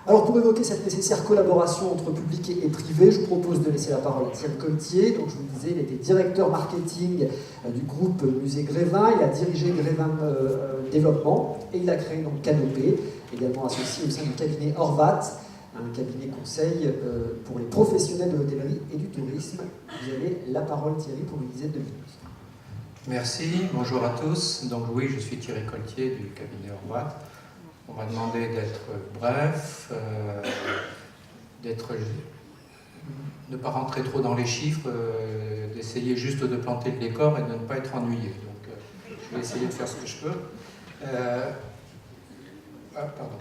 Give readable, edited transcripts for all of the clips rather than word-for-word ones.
Alors pour évoquer cette nécessaire collaboration entre public et privé, je vous propose de laisser la parole à Thierry Coltier. Donc je vous le disais, il était directeur marketing du groupe Musée Grévin, il a dirigé Grévin Développement et il a créé donc Canopé, également associé au sein du cabinet Horvat, un cabinet conseil pour les professionnels de l'hôtellerie et du tourisme. Vous avez la parole Thierry pour une dizaine de minutes. Merci, bonjour à tous. Donc oui, je suis Thierry Coltier du cabinet Horvat. On m'a demandé d'être bref, ne pas rentrer trop dans les chiffres, d'essayer juste de planter le décor et de ne pas être ennuyé. Donc je vais essayer de faire ce que je peux. Pardon.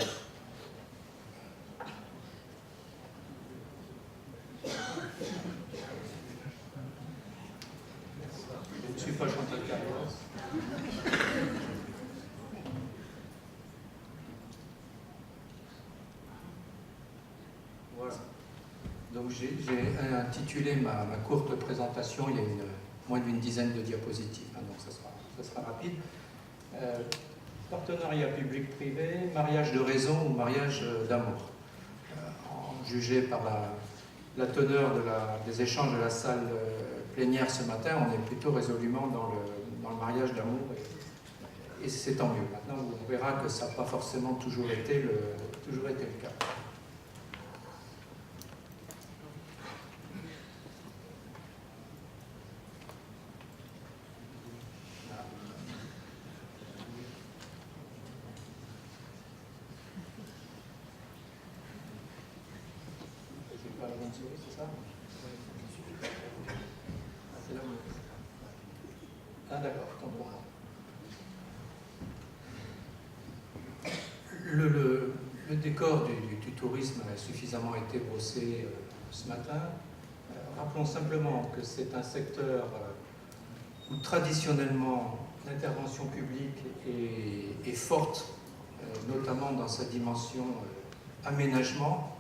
Je ne suis pas chanteur de carrière. Voilà. Donc j'ai intitulé ma courte présentation, il y a moins d'une dizaine de diapositives, hein, donc ça sera rapide. Partenariat public-privé, mariage de raison ou mariage d'amour. Jugé par la teneur des échanges de la salle plénière ce matin, on est plutôt résolument dans le mariage d'amour et c'est tant mieux. Maintenant, on verra que ça n'a pas forcément toujours été le cas. C'est ça? C'est là où... Ah d'accord, tant pour moi. Le décor du tourisme a suffisamment été brossé ce matin. Rappelons simplement que c'est un secteur où traditionnellement l'intervention publique est forte, notamment dans sa dimension aménagement.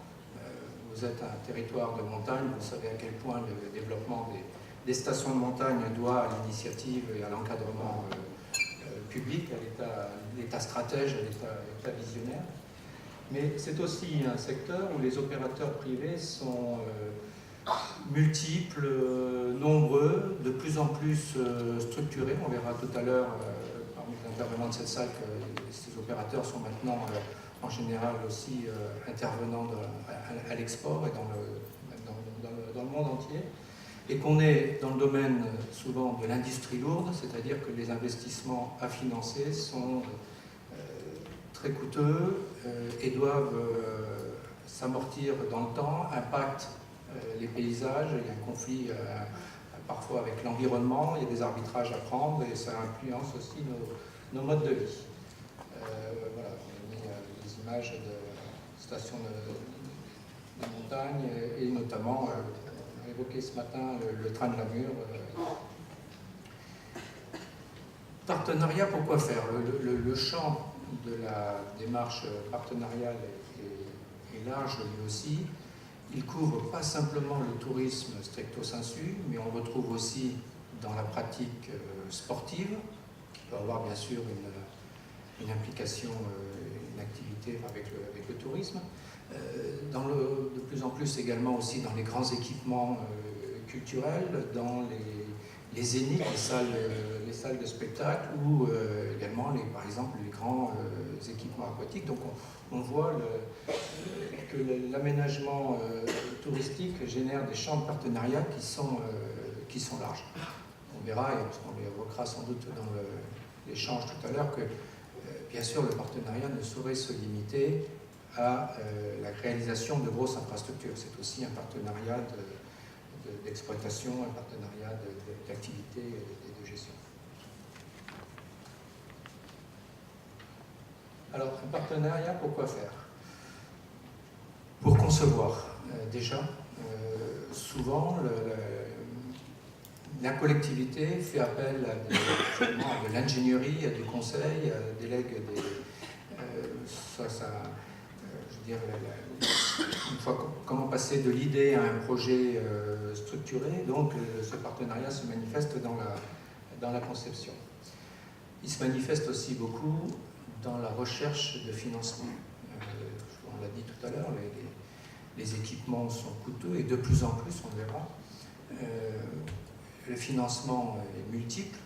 Vous êtes un territoire de montagne, vous savez à quel point le développement des stations de montagne doit à l'initiative et à l'encadrement public, à l'État stratège, à l'État visionnaire. Mais c'est aussi un secteur où les opérateurs privés sont multiples, nombreux, de plus en plus structurés. On verra tout à l'heure parmi les intervenants de cette salle que ces opérateurs sont maintenant en général aussi intervenant à l'export et dans le monde entier, et qu'on est dans le domaine souvent de l'industrie lourde, c'est-à-dire que les investissements à financer sont très coûteux et doivent s'amortir dans le temps, impactent les paysages, il y a un conflit parfois avec l'environnement, il y a des arbitrages à prendre et ça influence aussi nos modes de vie. Voilà, on a mis des images de stations de montagne et notamment, on a évoqué ce matin le train de la Mure. Partenariat, pourquoi faire? Le champ de la démarche partenariale est large lui aussi. Il couvre pas simplement le tourisme stricto sensu, mais on retrouve aussi dans la pratique sportive, qui peut avoir bien sûr une implication, une activité avec le tourisme. De plus en plus également aussi dans les grands équipements culturels, dans les zéniths, les salles de spectacle ou également par exemple les grands équipements aquatiques. Donc on voit que l'aménagement touristique génère des champs de partenariat qui sont larges. On verra, et on les évoquera sans doute dans l'échange tout à l'heure, que bien sûr le partenariat ne saurait se limiter à la réalisation de grosses infrastructures. C'est aussi un partenariat d'exploitation, un partenariat d'activité et de gestion. Alors, un partenariat, pourquoi faire? Pour concevoir. Déjà, souvent, la collectivité fait appel à de l'ingénierie, à du conseil, délègue je veux dire, une fois comment passer de l'idée à un projet structuré, donc ce partenariat se manifeste dans la conception. Il se manifeste aussi beaucoup dans la recherche de financement. On l'a dit tout tout à l'heure, les équipements sont coûteux et de plus en plus, on le verra. Le financement est multiple.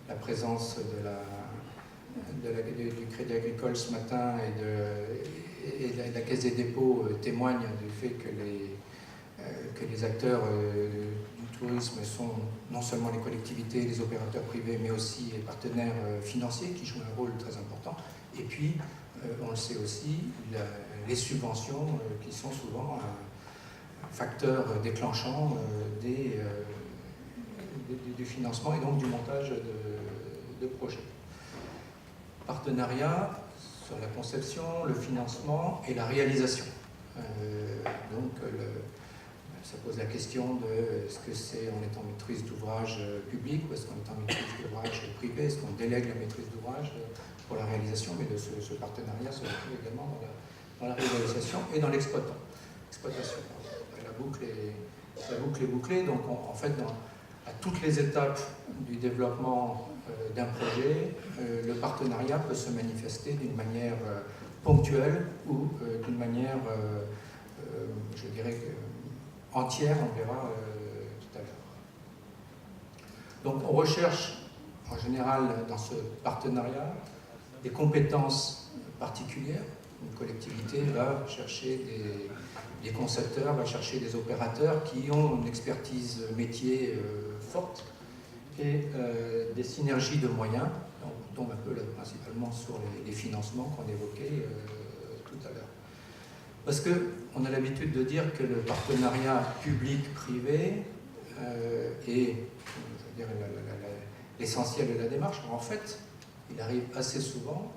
La présence du Crédit Agricole ce matin et de la Caisse des dépôts témoigne du fait que les acteurs du tourisme sont non seulement les collectivités, les opérateurs privés, mais aussi les partenaires financiers qui jouent un rôle très important. Et puis, on le sait aussi, les subventions qui sont souvent un facteur déclenchant du financement et donc du montage de projets. Partenariat sur la conception, le financement et la réalisation. Ça pose la question de est-ce que c'est on est en maîtrise d'ouvrage public ou est-ce qu'on est en maîtrise d'ouvrage privé, est-ce qu'on délègue la maîtrise d'ouvrage pour la réalisation, mais ce partenariat se retrouve également dans la réalisation et dans l'exploitation. La boucle est bouclée, donc en fait à toutes les étapes du développement d'un projet, le partenariat peut se manifester d'une manière ponctuelle ou d'une manière, je dirais, entière, on verra tout à l'heure. Donc on recherche en général dans ce partenariat des compétences particulières. Une collectivité va chercher des concepteurs, va chercher des opérateurs qui ont une expertise métier forte et des synergies de moyens. On tombe un peu là, principalement sur les financements qu'on évoquait tout à l'heure. Parce qu'on a l'habitude de dire que le partenariat public-privé est l'essentiel de la démarche. En fait, il arrive assez souvent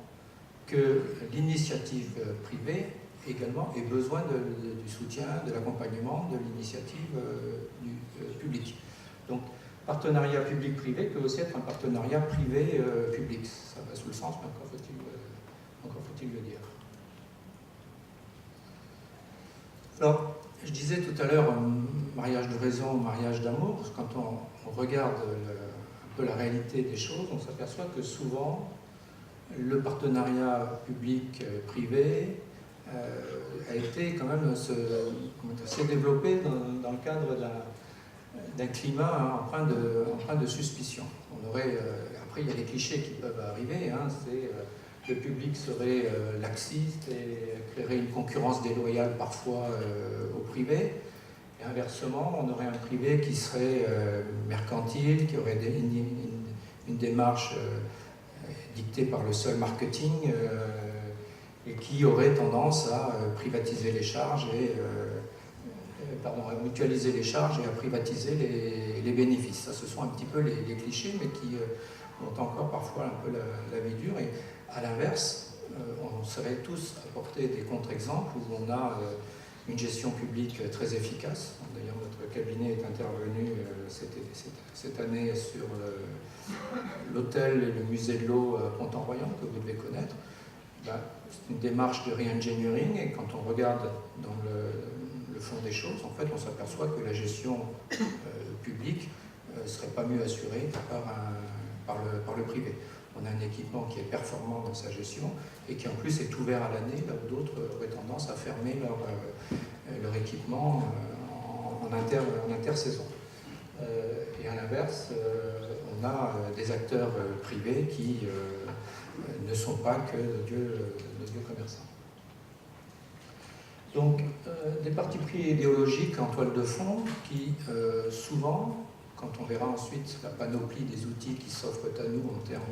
que l'initiative privée également ait besoin du soutien, de l'accompagnement de l'initiative publique. Donc, partenariat public-privé peut aussi être un partenariat privé-public. Ça va sous le sens, mais encore faut-il le dire. Alors, je disais tout à l'heure, mariage de raison, mariage d'amour. Quand on regarde un peu la réalité des choses, on s'aperçoit que souvent, le partenariat public-privé a été quand même s'est développé dans le cadre d'un climat empreint de suspicion. Après, il y a les clichés qui peuvent arriver. Le public serait laxiste et créerait une concurrence déloyale parfois au privé. Et inversement, on aurait un privé qui serait mercantile, qui aurait une démarche dictée par le seul marketing et qui aurait tendance à privatiser les charges à mutualiser les charges et à privatiser les bénéfices. Ça, ce sont un petit peu les clichés, mais qui ont encore parfois un peu la vie dure. Et à l'inverse, on saurait tous apporter des contre-exemples où on a une gestion publique très efficace. D'ailleurs, notre cabinet est intervenu cette année sur l'hôtel et le musée de l'eau Pont-en-Royant, que vous devez connaître. C'est une démarche de re-engineering, et quand on regarde dans le fond des choses, en fait, on s'aperçoit que la gestion publique ne serait pas mieux assurée par le privé. On a un équipement qui est performant dans sa gestion et qui en plus est ouvert à l'année, là où d'autres auraient tendance à fermer leur équipement en intersaison. Et à l'inverse, on a des acteurs privés qui ne sont pas que de Dieu commerçants. Donc, des partis pris idéologiques en toile de fond qui, souvent, quand on verra ensuite la panoplie des outils qui s'offrent à nous en termes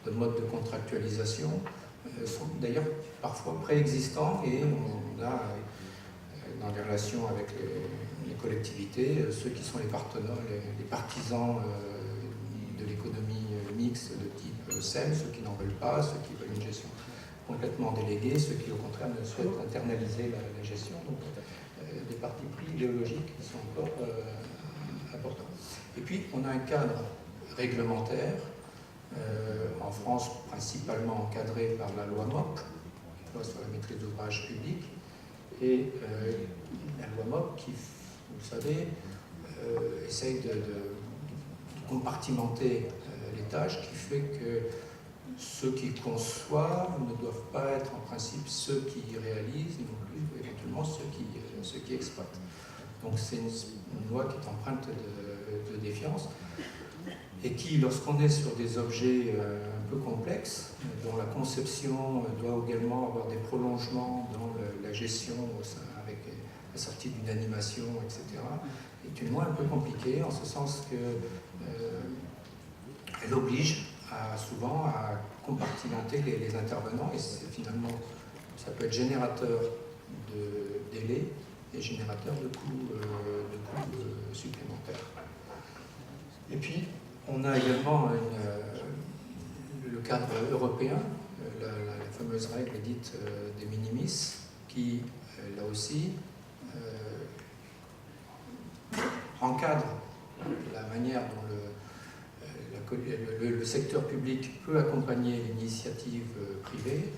de mode de contractualisation, sont d'ailleurs parfois préexistants, et on a, dans les relations avec les collectivités, ceux qui sont les partisans de l'économie mixte de type SEM, ceux qui n'en veulent pas, ceux qui veulent une gestion complètement déléguée, ceux qui au contraire ne souhaitent internaliser la gestion. Donc des partis pris idéologiques qui sont encore importants. Et puis on a un cadre réglementaire, en France principalement encadré par la loi MOP, loi sur la maîtrise d'ouvrage public, et la loi MOP qui, vous le savez, essaye de compartimenter les tâches, qui fait que ceux qui conçoivent ne doivent pas être en principe ceux qui réalisent, non plus éventuellement ceux qui exploitent. Donc c'est une loi qui est empreinte de défiance et qui, lorsqu'on est sur des objets un peu complexes, dont la conception doit également avoir des prolongements dans la gestion avec la sortie d'une animation, etc., est une loi un peu compliquée en ce sens qu'elle oblige souvent à compartimenter les intervenants et finalement ça peut être générateur de délais et générateur de coûts supplémentaires. Et puis on a également le cadre européen, la fameuse règle dite de minimis, qui là aussi encadre la manière dont le secteur public peut accompagner l'initiative privée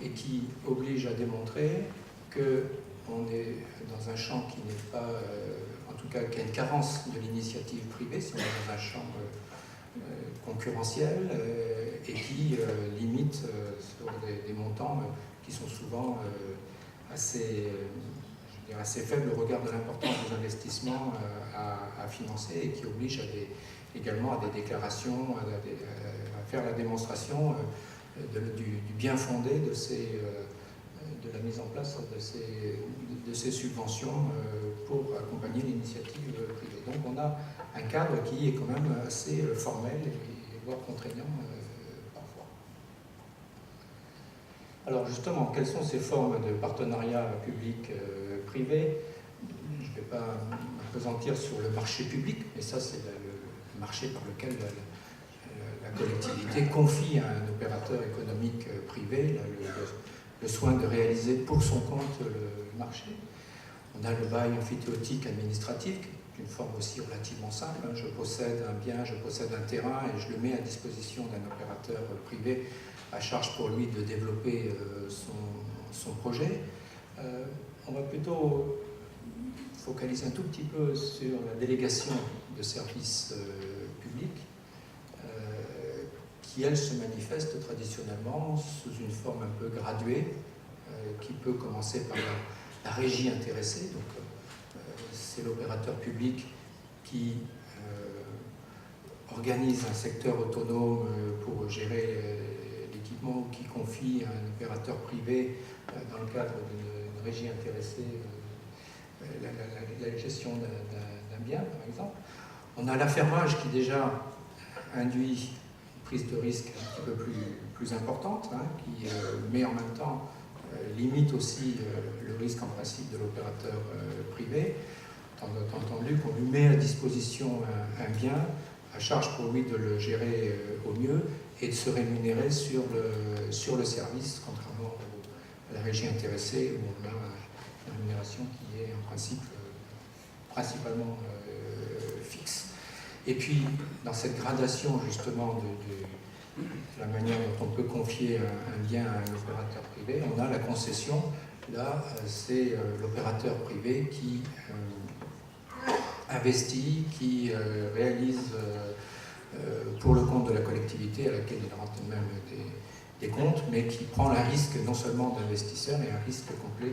et qui oblige à démontrer qu'on est dans un champ qui n'est pas, en tout cas, qui a une carence de l'initiative privée, si on est dans un champ concurrentiel et qui limite sur des montants qui sont souvent assez faibles au regard de l'importance des investissements à financer et qui oblige également à des déclarations, à faire la démonstration du bien fondé de la mise en place de ces subventions pour accompagner l'initiative privée. Donc on a un cadre qui est quand même assez formel et voire contraignant parfois. Alors justement, quelles sont ces formes de partenariat public-privé? Je ne vais pas m'appesantir sur le marché public, mais ça c'est le marché par lequel la collectivité confie à un opérateur économique privé le soin de réaliser pour son compte le marché. On a le bail amphithéotique administratif, qui est une forme aussi relativement simple. Je possède un bien, je possède un terrain et je le mets à disposition d'un opérateur privé à charge pour lui de développer son projet. On va plutôt focaliser un tout petit peu sur la délégation de services publics qui, elle, se manifeste traditionnellement sous une forme un peu graduée qui peut commencer par la régie intéressée. Donc, c'est l'opérateur public qui organise un secteur autonome pour gérer l'équipement ou qui confie à un opérateur privé dans le cadre d'une régie intéressée la gestion d'un bien, par exemple. On a l'affermage qui déjà induit une prise de risque un petit peu plus importante, qui mais en même temps limite aussi le risque en principe de l'opérateur privé, entendu qu'on lui met à disposition un bien, à charge pour lui de le gérer au mieux et de se rémunérer sur le service, contrairement à la régie intéressée où on a une rémunération qui est en principe principalement fixe. Et puis, dans cette gradation justement de la manière dont on peut confier un bien à un opérateur privé, on a la concession. Là, c'est l'opérateur privé qui investit, qui réalise pour le compte de la collectivité à laquelle il rend même des comptes, mais qui prend le risque non seulement d'investisseur, mais un risque complet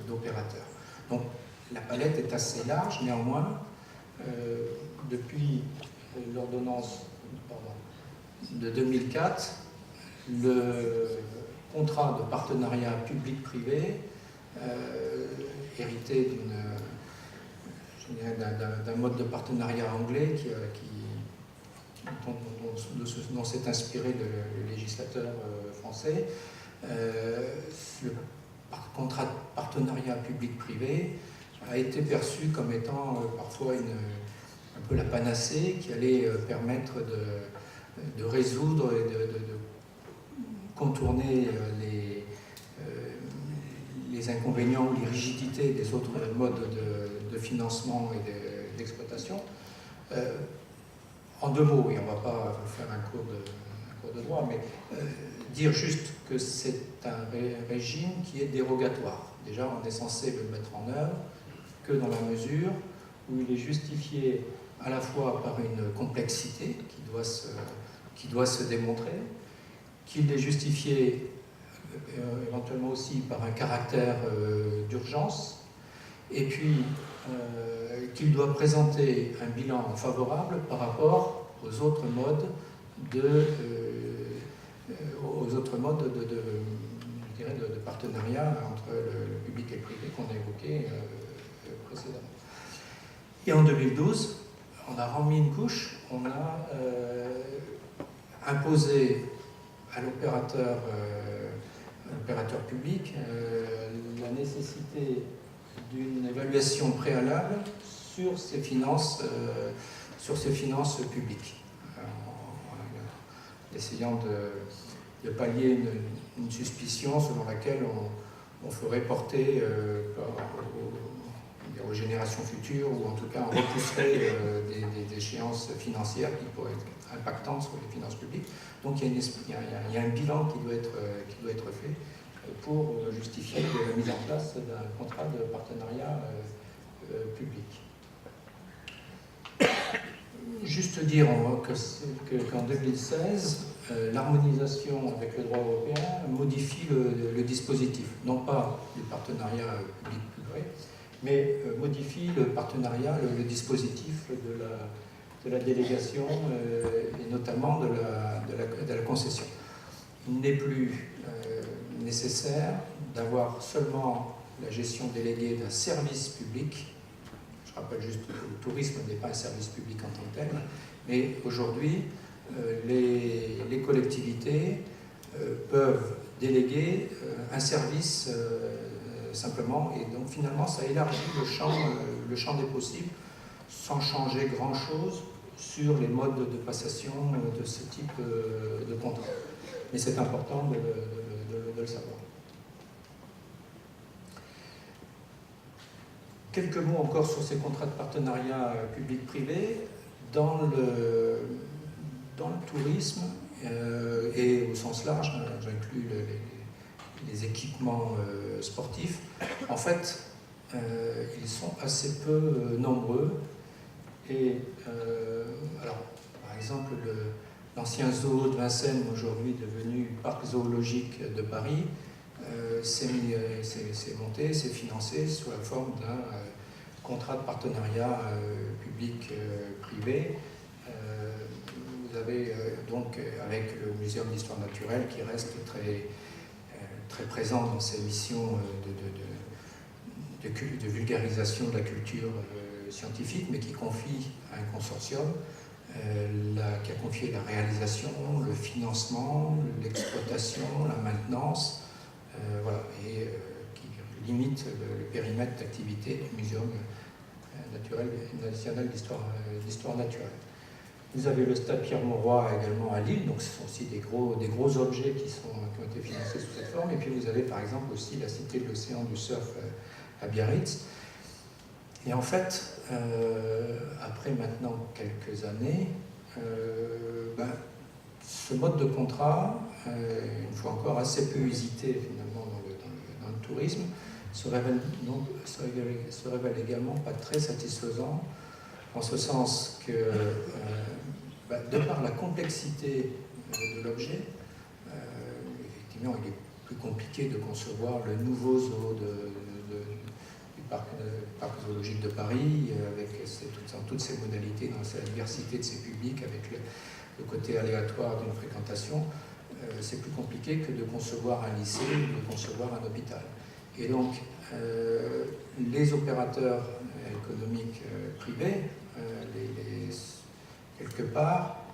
d'opérateur. Donc, la palette est assez large, néanmoins, depuis l'ordonnance de 2004, le contrat de partenariat public-privé, hérité d'un mode de partenariat anglais dont s'est inspiré le législateur français, le contrat de partenariat public-privé a été perçu comme étant parfois un peu la panacée qui allait permettre de résoudre et de contourner les inconvénients ou les rigidités des autres modes de financement et d'exploitation. En 2 mots, et on ne va pas faire un cours de droit, mais dire juste que c'est un régime qui est dérogatoire. Déjà, on est censé le mettre en œuvre que dans la mesure où il est justifié à la fois par une complexité qui doit se démontrer, qu'il est justifié éventuellement aussi par un caractère d'urgence, et puis qu'il doit présenter un bilan favorable par rapport aux autres modes de partenariat entre le public et le privé qu'on a évoqué précédemment. Et en 2012, on a remis une couche, on a imposé à l'opérateur public la nécessité d'une évaluation préalable sur ses finances publiques, en essayant de pallier une suspicion selon laquelle on ferait porter aux générations futures, ou en tout cas on repousserait des échéances financières qui pourraient être impactantes sur les finances publiques. Donc il y a un bilan qui doit être fait pour justifier la mise en place d'un contrat de partenariat public. Juste dire qu'en 2016, l'harmonisation avec le droit européen modifie le dispositif, non pas le partenariat public-privé, mais modifie le partenariat, le dispositif de la délégation et notamment de la concession. Il n'est plus nécessaire d'avoir seulement la gestion déléguée d'un service public. Je rappelle juste que le tourisme n'est pas un service public en tant que tel, mais aujourd'hui, les collectivités peuvent déléguer un service simplement, et donc finalement ça élargit le champ des possibles sans changer grand-chose sur les modes de passation de ce type de contrat. Mais c'est important de le savoir. Quelques mots encore sur ces contrats de partenariat public-privé. Dans le tourisme, et au sens large, j'inclus les équipements sportifs, en fait, ils sont assez peu nombreux. Et alors, par exemple, l'ancien zoo de Vincennes, aujourd'hui devenu parc zoologique de Paris, s'est monté, s'est financé sous la forme d'un contrat de partenariat public-privé. Vous avez donc, avec le Muséum d'histoire naturelle qui reste très présent dans ses missions de vulgarisation de la culture scientifique, mais qui confie à un consortium qui a confié la réalisation, le financement, l'exploitation, la maintenance, voilà, et qui limite le périmètre d'activité du Muséum national d'histoire naturelle. Vous avez le stade Pierre-Mauroy également à Lille, donc ce sont aussi des gros objets qui ont été financés sous cette forme. Et puis vous avez par exemple aussi la Cité de l'Océan du Surf à Biarritz. Et en fait, après maintenant quelques années, ce mode de contrat, une fois encore assez peu usité finalement dans le tourisme, se révèle également pas très satisfaisant, en ce sens que, de par la complexité de l'objet, effectivement, il est plus compliqué de concevoir le nouveau zoo du parc zoologique de Paris, avec toutes ses modalités, dans la diversité de ses publics, avec le côté aléatoire d'une fréquentation. C'est plus compliqué que de concevoir un lycée ou de concevoir un hôpital. Et donc, les opérateurs économiques privés, quelque part,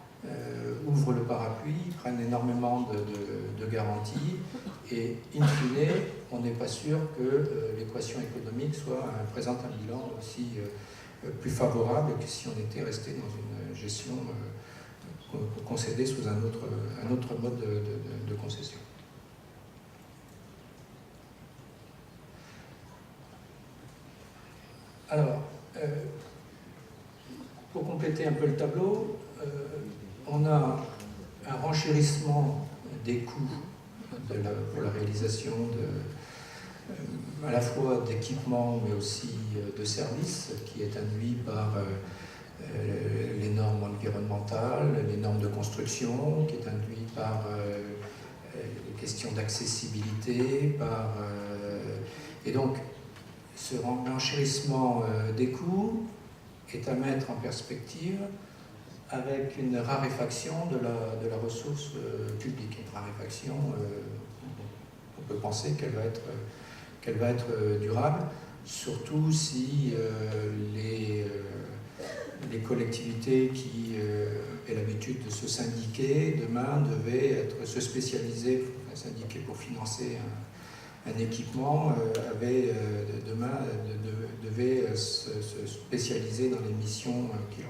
ouvrent le parapluie, prennent énormément de garanties, et in fine, on n'est pas sûr que l'équation économique présente un bilan aussi plus favorable que si on était resté dans une gestion concédée sous un autre mode de concession. Alors, pour compléter un peu le tableau, on a un renchérissement des coûts pour la réalisation à la fois d'équipements mais aussi de services, qui est induit par les normes environnementales, les normes de construction, qui est induit par questions d'accessibilité, et donc ce renchérissement des coûts est à mettre en perspective avec une raréfaction de la ressource publique. Une raréfaction, on peut penser qu'elle va être durable, surtout si les collectivités qui avaient l'habitude de se syndiquer, demain devaient se spécialiser, syndiquer pour financer un équipement, demain devaient se spécialiser dans les missions qui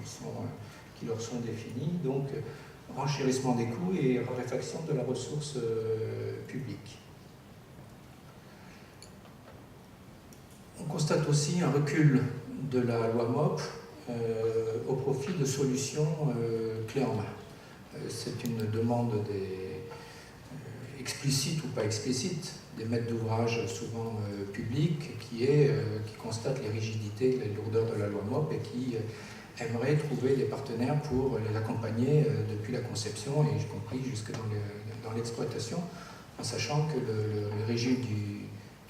leur sont définies. Donc, renchérissement des coûts et raréfaction de la ressource publique. On constate aussi un recul de la loi MOP au profit de solutions clés en main. C'est une demande explicite ou pas explicite des maîtres d'ouvrage souvent publics qui constatent les rigidités, les lourdeurs de la loi MOP et qui aimeraient trouver des partenaires pour les accompagner depuis la conception et y compris jusque dans l'exploitation, en sachant que le régime du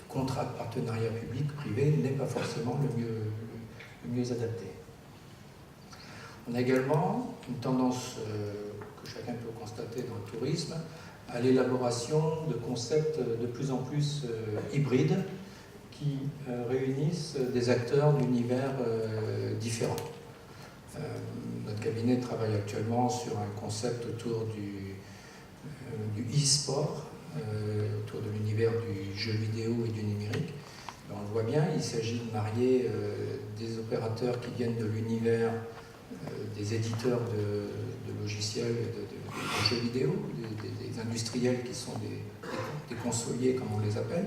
contrat de partenariat public-privé n'est pas forcément le mieux adapté. On a également une tendance que chacun peut constater dans le tourisme à l'élaboration de concepts de plus en plus hybrides qui réunissent des acteurs d'univers différents. Notre cabinet travaille actuellement sur un concept autour du e-sport, autour de l'univers du jeu vidéo et du numérique. Alors on le voit bien, il s'agit de marier des opérateurs qui viennent de l'univers des éditeurs de logiciels, de jeux vidéo, des industriels qui sont des consoliers, comme on les appelle.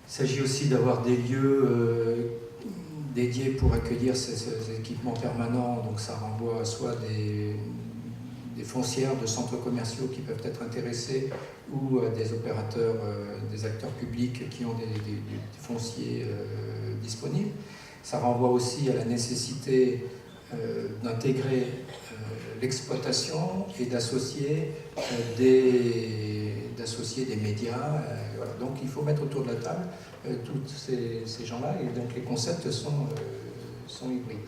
Il s'agit aussi d'avoir des lieux dédiés pour accueillir ces équipements permanents, donc ça renvoie soit des foncières de centres commerciaux qui peuvent être intéressés ou des opérateurs, des acteurs publics qui ont des fonciers disponibles. Ça renvoie aussi à la nécessité d'intégrer l'exploitation et d'associer des médias. Voilà. Donc il faut mettre autour de la table tous ces gens-là et donc les concepts sont hybrides.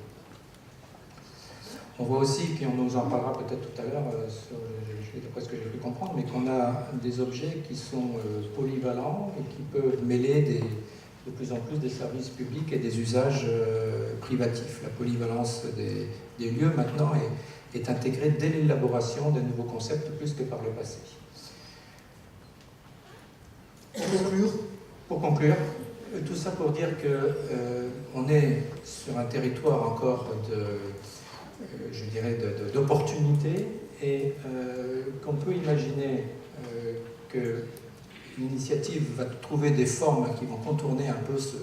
On voit aussi, puis on nous en parlera peut-être tout à l'heure, d'après ce que j'ai pu comprendre, mais qu'on a des objets qui sont polyvalents et qui peuvent mêler de plus en plus des services publics et des usages privatifs. La polyvalence des lieux maintenant est intégrée dès l'élaboration des nouveaux concepts plus que par le passé. Pour conclure, tout ça pour dire qu'on est sur un territoire encore d'opportunités et qu'on peut imaginer que l'initiative va trouver des formes qui vont contourner un peu ce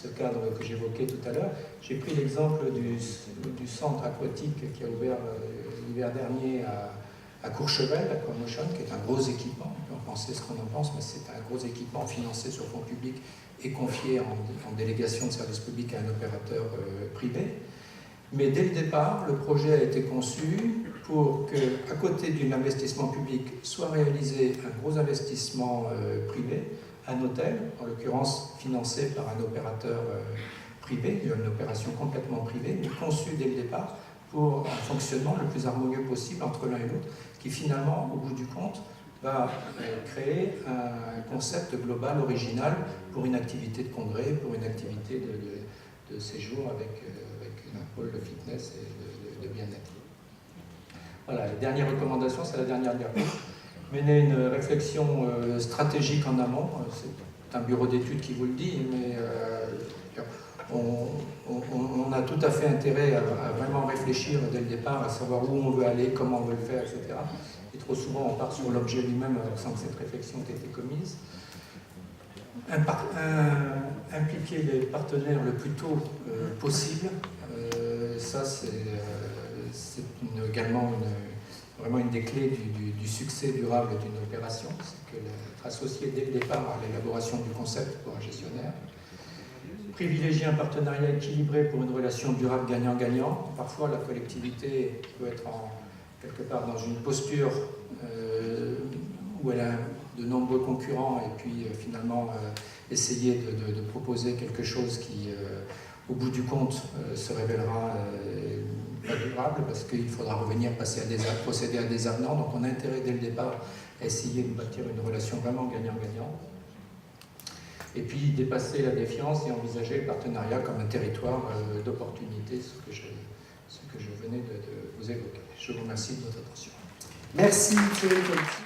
cadre que j'évoquais tout à l'heure. J'ai pris l'exemple du centre aquatique qui a ouvert l'hiver dernier à Courchevel, Aquamotion, qui est un gros équipement. On peut en penser ce qu'on en pense, mais c'est un gros équipement financé sur fonds publics et confié en délégation de service public à un opérateur privé. Mais dès le départ, le projet a été conçu pour qu'à côté d'un investissement public soit réalisé un gros investissement privé, un hôtel, en l'occurrence financé par un opérateur privé, une opération complètement privée, mais conçue dès le départ pour un fonctionnement le plus harmonieux possible entre l'un et l'autre, qui finalement, au bout du compte, va créer un concept global, original, pour une activité de congrès, pour une activité de séjour avec un pôle de fitness et de bien-être. Voilà, les dernières recommandations, c'est la dernière diapo. Mener une réflexion stratégique en amont, c'est un bureau d'études qui vous le dit, mais on a tout à fait intérêt à vraiment réfléchir dès le départ, à savoir où on veut aller, comment on veut le faire, etc. Et trop souvent, on part sur l'objet lui-même sans que cette réflexion ait été commise. Impliquer les partenaires le plus tôt possible, ça c'est également vraiment une des clés du succès durable d'une opération, c'est qu'être associé dès le départ à l'élaboration du concept pour un gestionnaire. Privilégier un partenariat équilibré pour une relation durable gagnant-gagnant. Parfois la collectivité peut être quelque part dans une posture où elle a de nombreux concurrents et puis finalement essayer de proposer quelque chose qui, au bout du compte, se révélera pas durable parce qu'il faudra revenir procéder à des avenants. Donc on a intérêt dès le départ à essayer de bâtir une relation vraiment gagnant-gagnant. Et puis dépasser la défiance et envisager le partenariat comme un territoire d'opportunités, ce que je venais de vous évoquer. Je vous remercie de votre attention. Merci Thierry Colty.